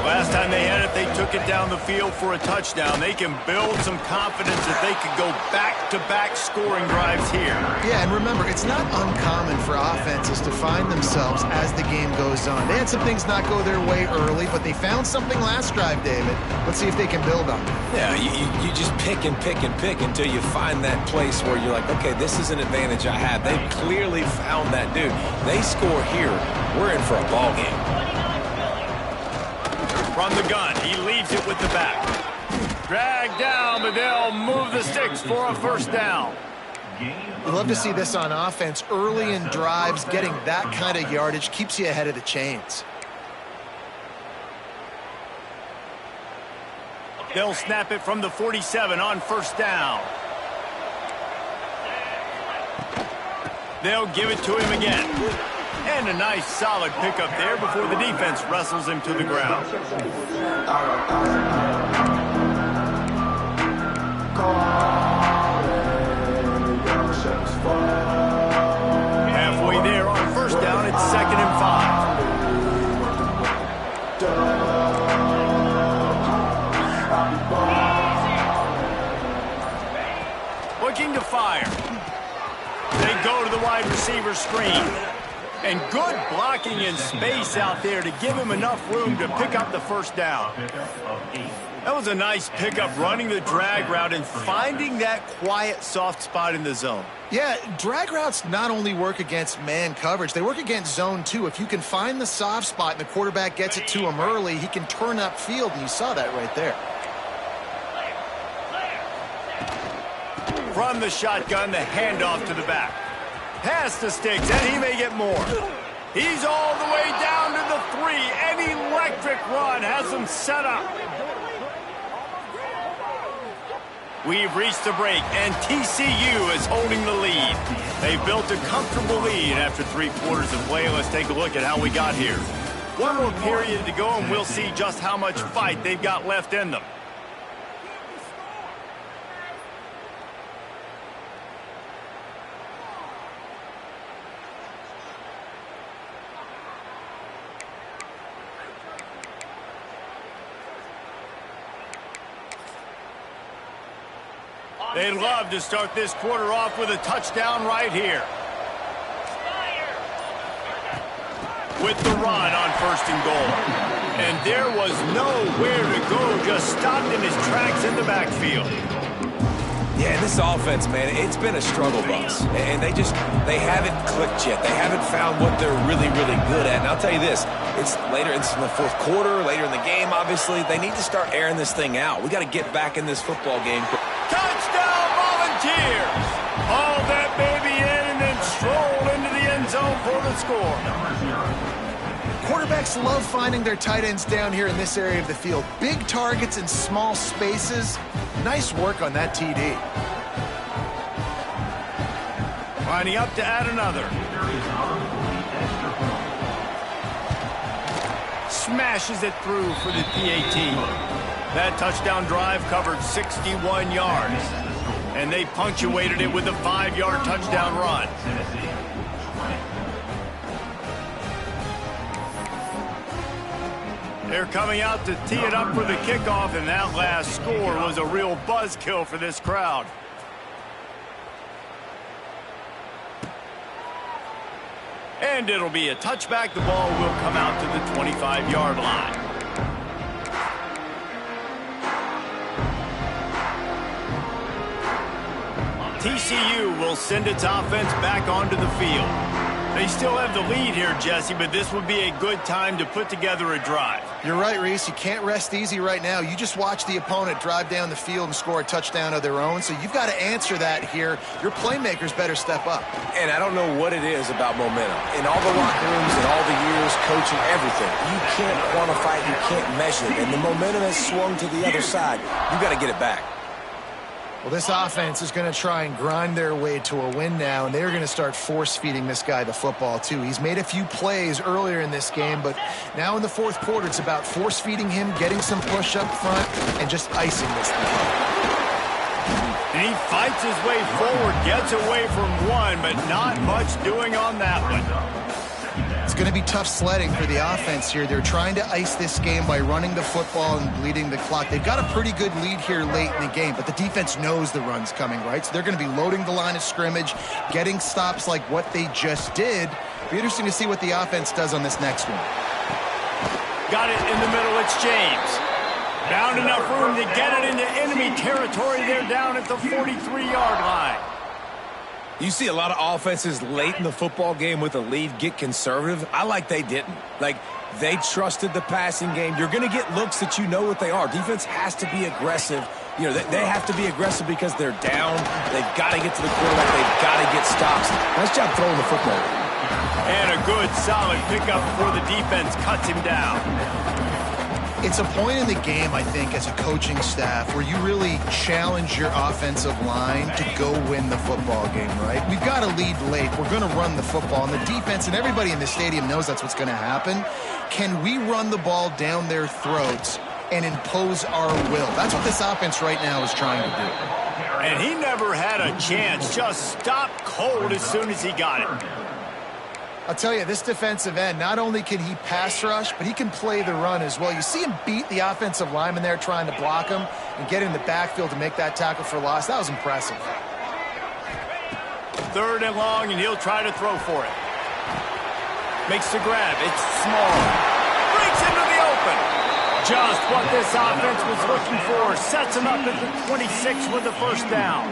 Last time they had it, they took it down the field for a touchdown. They can build some confidence that they could go back-to-back scoring drives here. Yeah, and remember, it's not uncommon for offenses to find themselves as the game goes on. They had some things not go their way early, but they found something last drive, David. Let's see if they can build on it. Yeah, you just pick and pick and pick until you find that place where you're like, okay, this is an advantage I have. They've clearly found that, dude. They score here, we're in for a ball game. From the gun, he leaves it with the back. Dragged down, but they'll move the sticks for a 1st down. We love to see this on offense. Early in drives, getting that kind of yardage keeps you ahead of the chains. They'll snap it from the 47 on 1st down. They'll give it to him again. And a nice solid pickup there before the defense wrestles him to the ground. Halfway there on 1st down, it's 2nd and 5. Looking to fire. They go to the wide receiver screen. And good blocking in space out there to give him enough room to pick up the 1st down. That was a nice pickup, running the drag route and finding that quiet, soft spot in the zone. Yeah, drag routes not only work against man coverage, they work against zone too. If you can find the soft spot and the quarterback gets it to him early, he can turn upfield, and you saw that right there. From the shotgun, the handoff to the back. Past the sticks, and he may get more. He's all the way down to the 3. An electric run has him set up. We've reached the break, and TCU is holding the lead. They've built a comfortable lead after 3 quarters of play. Let's take a look at how we got here. One more period to go, and we'll see just how much fight they've got left in them. They'd love to start this quarter off with a touchdown right here. With the run on 1st and goal. And there was nowhere to go, just stopped in his tracks in the backfield. Yeah, this offense, man, it's been a struggle bus. And they haven't clicked yet. They haven't found what they're really, really good at. And I'll tell you this, it's later, it's in the 4th quarter, later in the game, obviously. They need to start airing this thing out. We got to get back in this football game. Touchdown, Volunteers! Hauled that baby in and then strolled into the end zone for the score. Quarterbacks love finding their tight ends down here in this area of the field. Big targets in small spaces. Nice work on that TD. Lining up to add another. Smashes it through for the PAT. That touchdown drive covered 61 yards. And they punctuated it with a 5-yard touchdown run. They're coming out to tee it up for the kickoff, and that last score was a real buzzkill for this crowd. And it'll be a touchback. The ball will come out to the 25-yard line. TCU will send its offense back onto the field. They still have the lead here, Jesse, but this would be a good time to put together a drive. You're right, Reese. You can't rest easy right now. You just watch the opponent drive down the field and score a touchdown of their own, so you've got to answer that here. Your playmakers better step up. And I don't know what it is about momentum. In all the locker rooms and all the years coaching everything, you can't quantify it, you can't measure it. And the momentum has swung to the other side. You got to get it back. Well, this offense is going to try and grind their way to a win now, and they're going to start force-feeding this guy the football, too. He's made a few plays earlier in this game, but now in the fourth quarter, it's about force-feeding him, getting some push up front, and just icing this thing. And he fights his way forward, gets away from one, but not much doing on that one. It's going to be tough sledding for the offense here. They're trying to ice this game by running the football and bleeding the clock. They've got a pretty good lead here late in the game, but the defense knows the run's coming, right? So they're going to be loading the line of scrimmage, getting stops like what they just did. Be interesting to see what the offense does on this next one. Got it in the middle. It's James. Found enough room to get it into enemy territory. They're down at the 43-yard line. You see a lot of offenses late in the football game with a lead get conservative. I like they didn't. Like, they trusted the passing game. You're going to get looks that you know what they are. Defense has to be aggressive. You know, they have to be aggressive because they're down. They've got to get to the quarterback. They've got to get stops. Nice job throwing the football. And a good, solid pickup before the defense cuts him down. It's a point in the game, I think, as a coaching staff where you really challenge your offensive line to go win the football game, right? We've got to lead late. We're going to run the football. And the defense and everybody in the stadium knows that's what's going to happen. Can we run the ball down their throats and impose our will? That's what this offense right now is trying to do. And he never had a chance. Just stopped cold as soon as he got it. I'll tell you, this defensive end, not only can he pass rush, but he can play the run as well. You see him beat the offensive lineman there trying to block him and get in the backfield to make that tackle for loss. That was impressive. 3rd and long, and he'll try to throw for it. Makes the grab. It's small. Breaks into the open. Just what this offense was looking for. Sets him up at the 26 with the first down.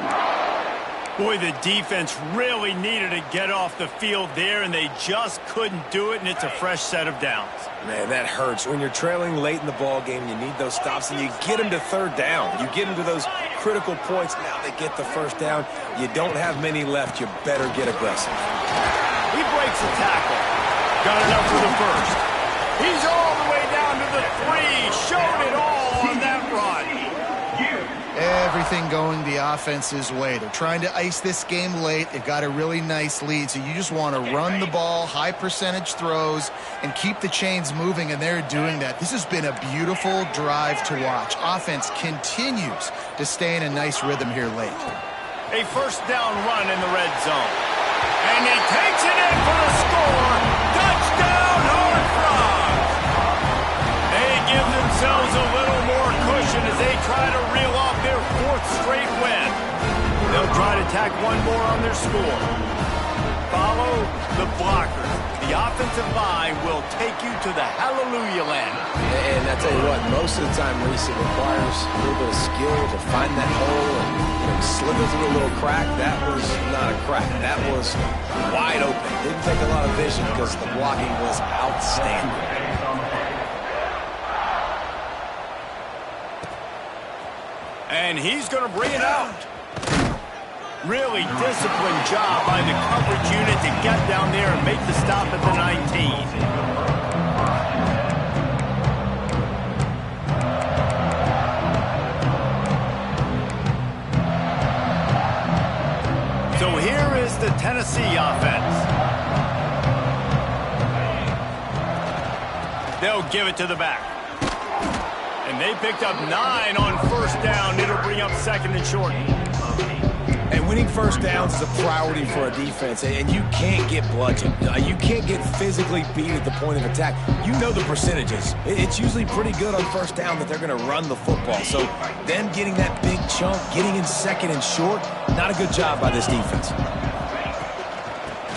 Boy, the defense really needed to get off the field there, and they just couldn't do it, and it's a fresh set of downs. Man, that hurts. When you're trailing late in the ball game, you need those stops, and you get them to 3rd down. You get them to those critical points. Now they get the first down. You don't have many left. You better get aggressive. He breaks a tackle. Got enough for the first. He's all the way down to the 3. Showed it all on that run. Everything going the offense's way. They're trying to ice this game late. They've got a really nice lead, so you just want to run the ball, high percentage throws, and keep the chains moving, and they're doing that. This has been a beautiful drive to watch. Offense continues to stay in a nice rhythm here late. A first down run in the red zone. And he takes it in for the score. Touchdown, Horned Frogs. They give themselves a little more cushion as they try to reel off their 4th straight win. They'll try to tack one more on their score. Follow the blockers. The offensive line will take you to the hallelujah land. And I tell you what, most of the time, Reese, it requires a little bit of skill to find that hole and slip it through a little crack. That was not a crack. That was wide open. Didn't take a lot of vision because the blocking was outstanding. And he's going to bring it out. Really disciplined job by the coverage unit to get down there and make the stop at the 19. So here is the Tennessee offense. They'll give it to the back. And they picked up 9 on first down. It'll bring up 2nd and short. And winning first downs is a priority for a defense, and you can't get bludgeoned. You can't get physically beat at the point of attack. You know the percentages. It's usually pretty good on first down that they're going to run the football. So them getting that big chunk, getting in 2nd and short, not a good job by this defense.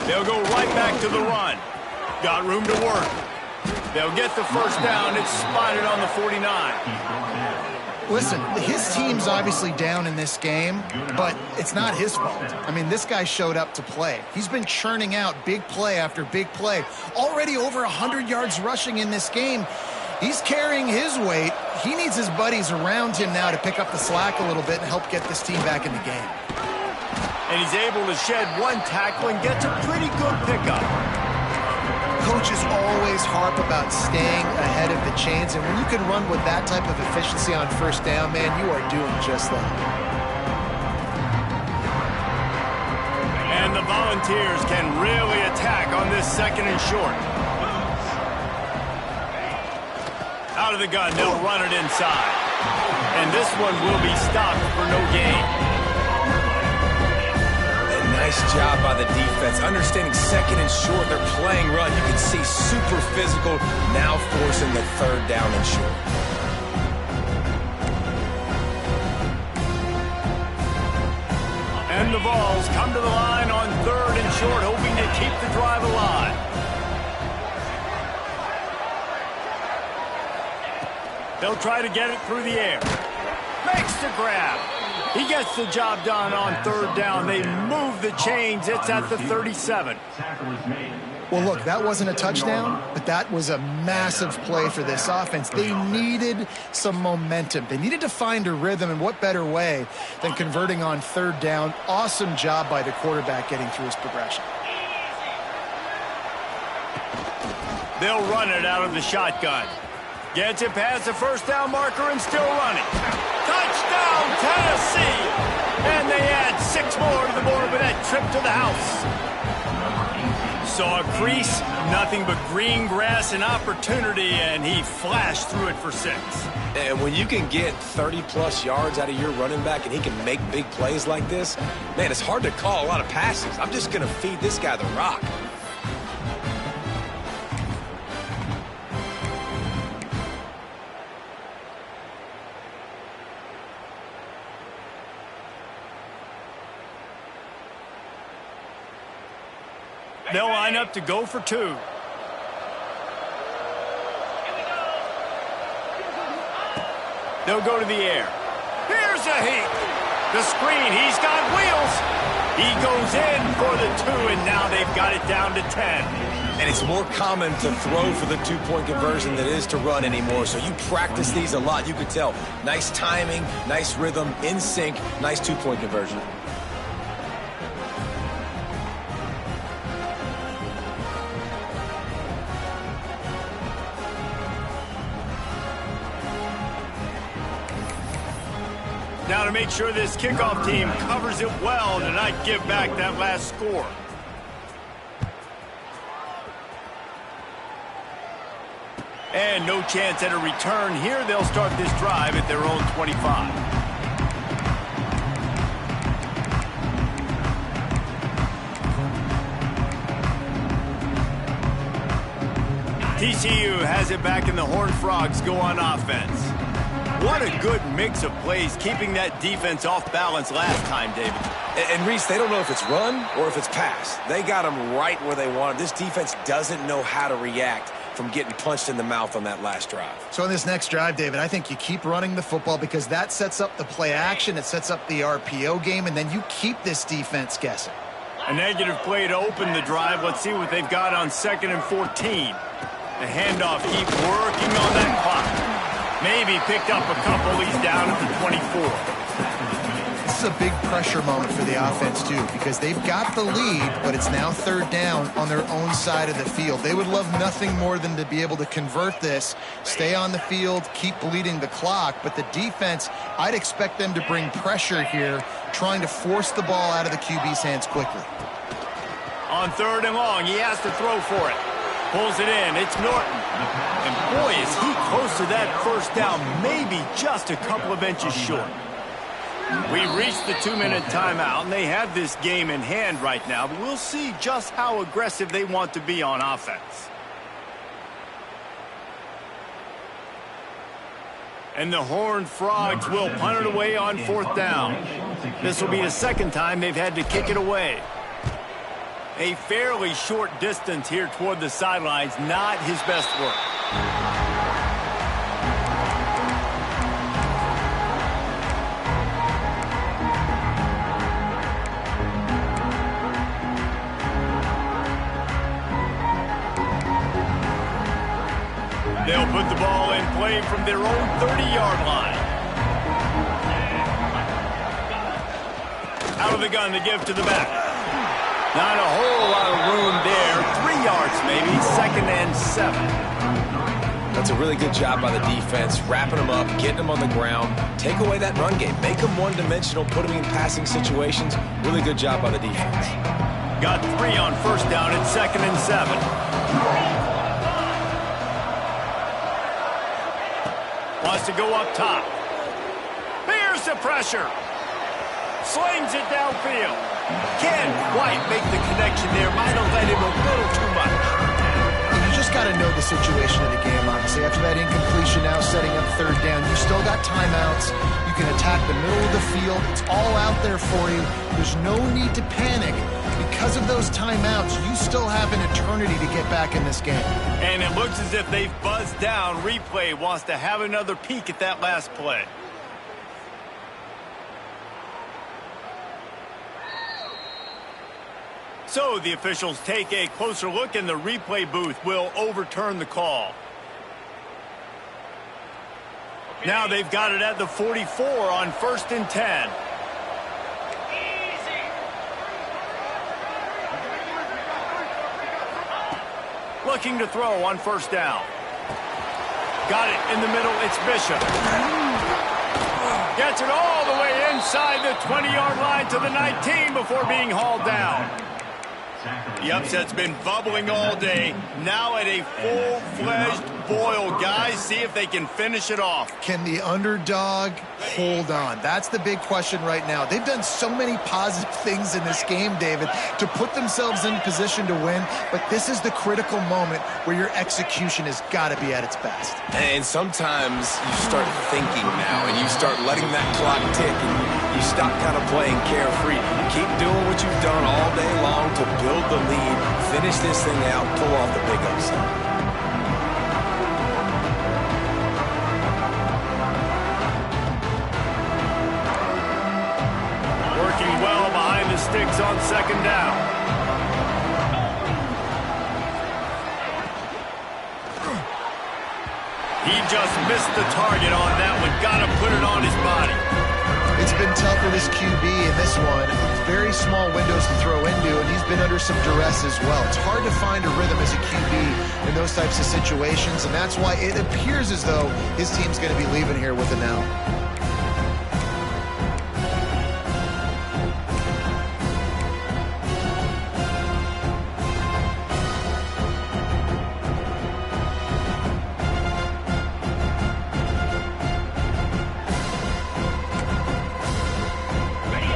They'll go right back to the run. Got room to work. They'll get the first down. It's spotted on the 49. Listen, his team's obviously down in this game, but it's not his fault. I mean, this guy showed up to play. He's been churning out big play after big play. Already over 100 yards rushing in this game. He's carrying his weight. He needs his buddies around him now to pick up the slack a little bit and help get this team back in the game. And he's able to shed one tackle and gets a pretty good pickup. Coaches always harp about staying ahead of the chains, and when you can run with that type of efficiency on first down, man, you are doing just that. And the Volunteers can really attack on this second and short. Out of the gun, they'll run it inside. And this one will be stopped for no gain. Nice job by the defense. Understanding second and short, they're playing run. You can see super physical, now forcing the third down and short. And the Vols come to the line on third and short, hoping to keep the drive alive. They'll try to get it through the air. Makes the grab. He gets the job done on third down. They move the chains. It's at the 37. Well, look, that wasn't a touchdown, but that was a massive play for this offense. They needed some momentum. They needed to find a rhythm, and what better way than converting on third down. Awesome job by the quarterback getting through his progression. They'll run it out of the shotgun. Gets it past the first down marker and still running. Touchdown, Tennessee! And they add 6 more to the board with that trip to the house. Saw a crease, nothing but green grass and opportunity, and he flashed through it for 6. And when you can get 30-plus yards out of your running back and he can make big plays like this, man, it's hard to call a lot of passes. I'm just going to feed this guy the rock. They'll line up to go for 2. They'll go to the air. Here's a heat. The screen, he's got wheels. He goes in for the 2, and now they've got it down to 10. And it's more common to throw for the 2-point conversion than it is to run anymore. So you practice these a lot. You could tell. Nice timing, nice rhythm, in sync, nice 2-point conversion. Now to make sure this kickoff team covers it well to not give back that last score. And no chance at a return here. They'll start this drive at their own 25. TCU has it back, and the Horned Frogs go on offense. What a good mix of plays, keeping that defense off balance last time, David. And Reese, they don't know if it's run or if it's pass. They got them right where they want them. This defense doesn't know how to react from getting punched in the mouth on that last drive. So in this next drive, David, I think you keep running the football because that sets up the play action, it sets up the RPO game, and then you keep this defense guessing. A negative play to open the drive. Let's see what they've got on 2nd and 14. The handoff, keep working on that clock. Maybe picked up a couple. He's down at the 24. This is a big pressure moment for the offense, too, because they've got the lead, but it's now third down on their own side of the field. They would love nothing more than to be able to convert this, stay on the field, keep bleeding the clock. But the defense, I'd expect them to bring pressure here, trying to force the ball out of the QB's hands quickly. On 3rd and long, he has to throw for it. Pulls it in. It's Norton. And boy, is he close to that first down, maybe just a couple of inches short. We reached the 2-minute timeout, and they have this game in hand right now, but we'll see just how aggressive they want to be on offense. And the Horned Frogs will punt it away on 4th down. This will be the 2nd time they've had to kick it away. A fairly short distance here toward the sidelines, not his best work. put the ball in play from their own 30-yard line. Out of the gun to give to the back. Not a whole lot of room there. 3 yards maybe, 2nd and 7. That's a really good job by the defense, wrapping them up, getting them on the ground. Take away that run game. Make them one-dimensional, put them in passing situations. Really good job by the defense. Got 3 on 1st down at 2nd and 7. Wants to go up top. Here's the pressure. Slings it downfield. Can't quite make the connection there. Might have led him a little too much. You just got to know the situation of the game, obviously. After that incompletion, now setting up 3rd down, you still got timeouts. You can attack the middle of the field. It's all out there for you. There's no need to panic. Because of those timeouts, you still have an eternity to get back in this game. And it looks as if they've buzzed down. Replay wants to have another peek at that last play. So the officials take a closer look, and the replay booth will overturn the call. Now they've got it at the 44 on 1st and 10. Looking to throw on 1st down. Got it in the middle. It's Bishop. Gets it all the way inside the 20-yard line to the 19 before being hauled down. The upset's been bubbling all day. Now at a full-fledged boil. Guys, see if they can finish it off. Can the underdog hold on? That's the big question right now. They've done so many positive things in this game, David, to put themselves in position to win, but this is the critical moment where your execution has got to be at its best. And sometimes you start thinking now, and you start letting that clock tick, and you stop kind of playing carefree. Keep doing what you've done all day long to build the lead, finish this thing out, pull off the big upset. Well behind the sticks on 2nd down. He just missed the target on that one. Got to put it on his body. It's been tough for this QB in this one. Very small windows to throw into, and he's been under some duress as well. It's hard to find a rhythm as a QB in those types of situations, and that's why it appears as though his team's going to be leaving here with an L.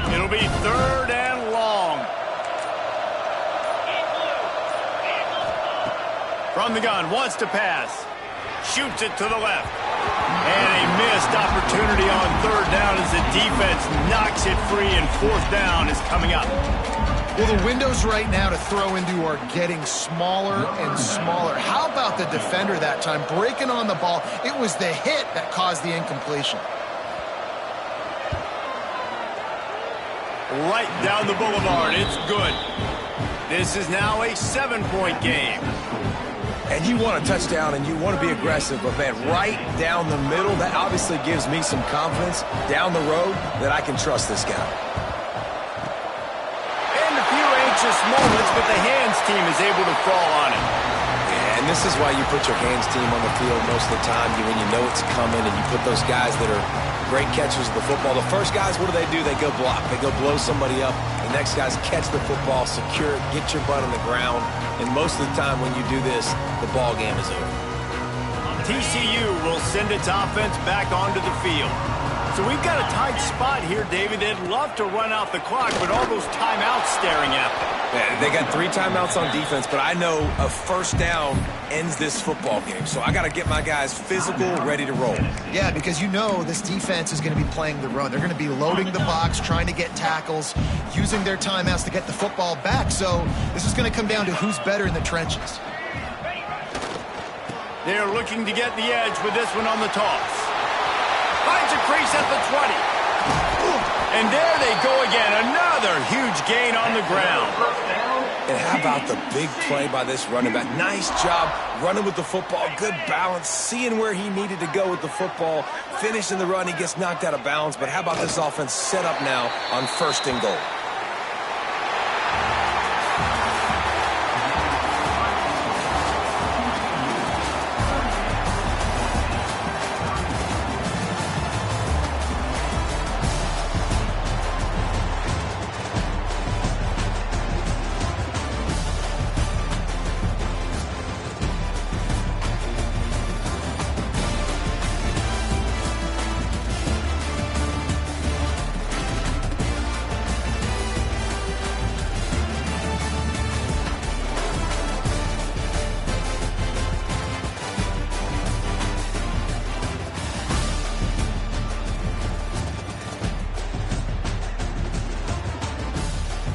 It'll be 3rd and long. From the gun, wants to pass. Shoots it to the left. And a missed opportunity on 3rd down as the defense knocks it free, and 4th down is coming up. Well, the windows right now to throw into are getting smaller and smaller. How about the defender that time breaking on the ball? It was the hit that caused the incompletion. Right down the boulevard. It's good. This is now a 7-point game. And you want a touchdown and you want to be aggressive, but man, right down the middle, that obviously gives me some confidence down the road that I can trust this guy. And a few anxious moments, but the hands team is able to fall on it. Yeah, and this is why you put your hands team on the field most of the time when you know it's coming, and you put those guys that are great catchers of the football. The first guys, what do? They go block. They go blow somebody up. The next guys catch the football, secure it, get your butt on the ground. And most of the time when you do this, the ball game is over. TCU will send its offense back onto the field. So we've got a tight spot here, David. They'd love to run out the clock, but all those timeouts staring at them. Yeah, they got 3 timeouts on defense, but I know a 1st down ends this football game. So I got to get my guys physical, ready to roll. Yeah, because you know this defense is going to be playing the run. They're going to be loading the box, trying to get tackles, using their timeouts to get the football back. So this is going to come down to who's better in the trenches. They're looking to get the edge with this one on the toss. Finds a crease at the 20. And there they go again. Another huge gain on the ground. And how about the big play by this running back? Nice job running with the football. Good balance. Seeing where he needed to go with the football. Finishing the run. He gets knocked out of bounds. But how about this offense set up now on 1st and goal?